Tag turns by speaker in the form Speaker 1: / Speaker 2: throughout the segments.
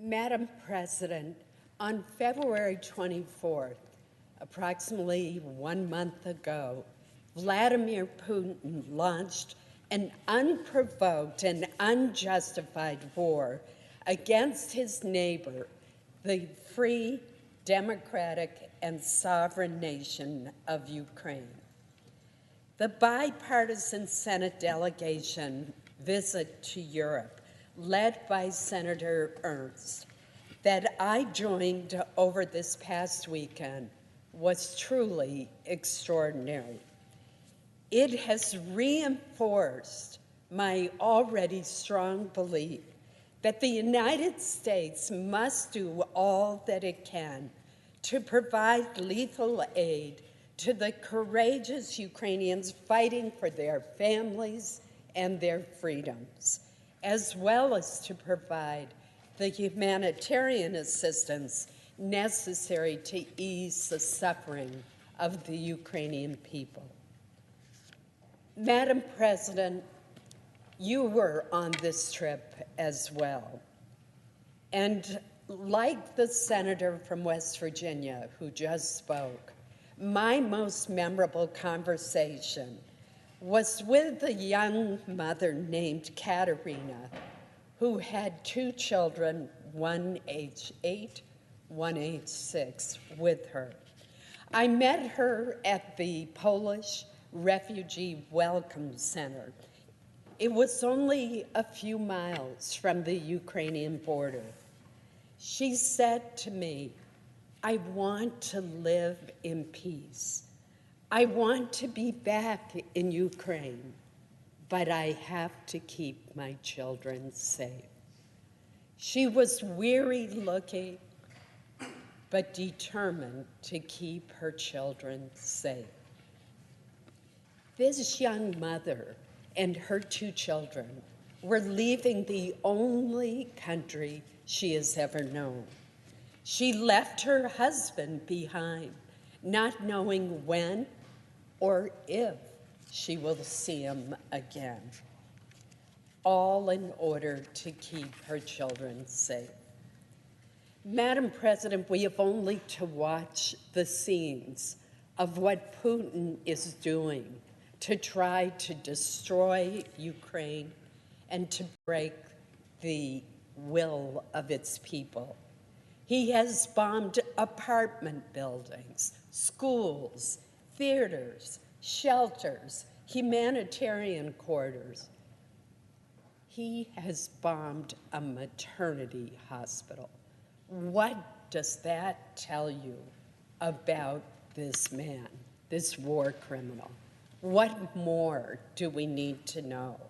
Speaker 1: Madam President, on February 24th, approximately 1 month ago, Vladimir Putin launched an unprovoked and unjustified war against his neighbor, the free, democratic, and sovereign nation of Ukraine. The bipartisan Senate delegation visit to Europe, led by Senator Ernst, that I joined over this past weekend was truly extraordinary. It has reinforced my already strong belief that the United States must do all that it can to provide lethal aid to the courageous Ukrainians fighting for their families and their freedoms, as well as to provide the humanitarian assistance necessary to ease the suffering of the Ukrainian people. Madam President, you were on this trip as well. And like the senator from West Virginia who just spoke, my most memorable conversation was with a young mother named Katerina who had 2 children, one age 8, one age 6, with her. I met her at the Polish Refugee Welcome Center. It was only a few miles from the Ukrainian border. She said to me, "I want to live in peace. I want to be back in Ukraine, but I have to keep my children safe." She was weary-looking, but determined to keep her children safe. This young mother and her 2 children were leaving the only country she has ever known. She left her husband behind, not knowing when or if she will see him again, all in order to keep her children safe. Madam President, we have only to watch the scenes of what Putin is doing to try to destroy Ukraine and to break the will of its people. He has bombed apartment buildings, schools, theaters, shelters, humanitarian quarters. He has bombed a maternity hospital. What does that tell you about this man, this war criminal? What more do we need to know?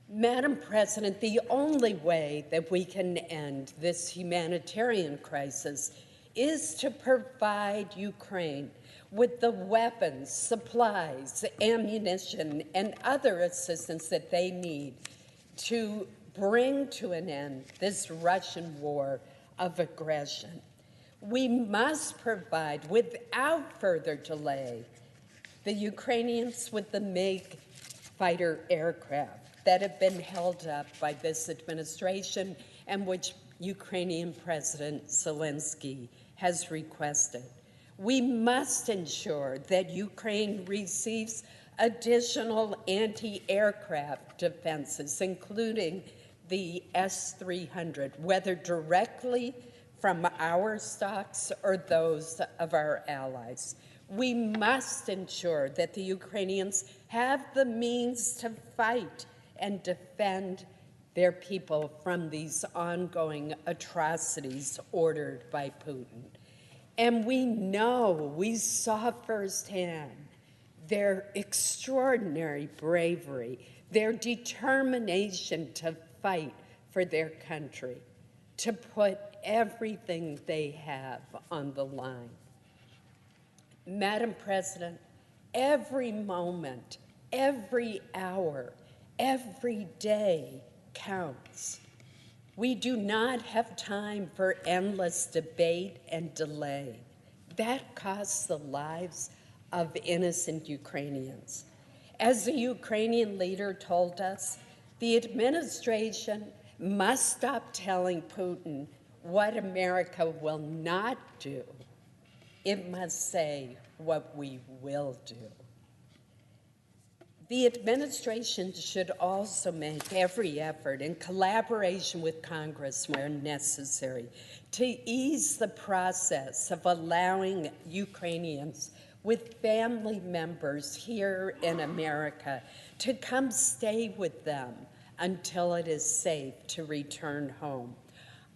Speaker 1: Madam President, the only way that we can end this humanitarian crisis is to provide Ukraine with the weapons, supplies, ammunition, and other assistance that they need to bring to an end this Russian war of aggression. We must provide, without further delay, the Ukrainians with the MiG fighter aircraft that have been held up by this administration and which Ukrainian President Zelensky has requested. We must ensure that Ukraine receives additional anti-aircraft defenses, including the S-300, whether directly from our stocks or those of our allies. We must ensure that the Ukrainians have the means to fight and defend their people from these ongoing atrocities ordered by Putin. And we know, we saw firsthand their extraordinary bravery, their determination to fight for their country, to put everything they have on the line. Madam President, every moment, every hour, every day counts. We do not have time for endless debate and delay. That costs the lives of innocent Ukrainians. As the Ukrainian leader told us, the administration must stop telling Putin what America will not do. It must say what we will do. The administration should also make every effort in collaboration with Congress where necessary to ease the process of allowing Ukrainians with family members here in America to come stay with them until it is safe to return home.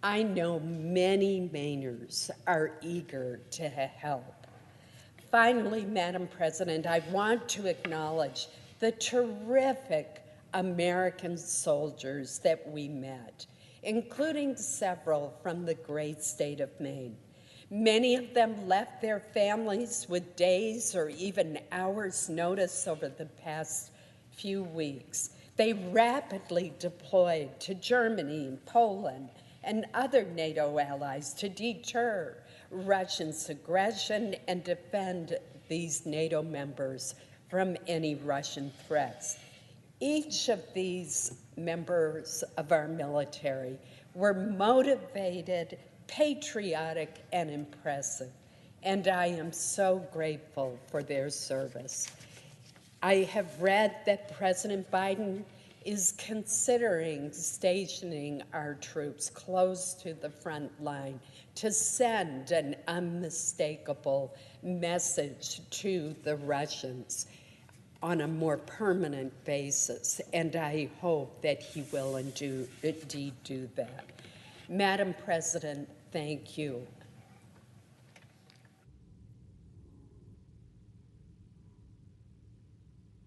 Speaker 1: I know many Mainers are eager to help. Finally, Madam President, I want to acknowledge the terrific American soldiers that we met, including several from the great state of Maine. Many of them left their families with days or even hours' notice over the past few weeks. They rapidly deployed to Germany, Poland, and other NATO allies to deter Russia's aggression and defend these NATO members from any Russian threats. Each of these members of our military were motivated, patriotic, and impressive, and I am so grateful for their service. I have read that President Biden is considering stationing our troops close to the front line to send an unmistakable message to the Russians on a more permanent basis, and I hope that he will indeed do that. Madam President, thank you.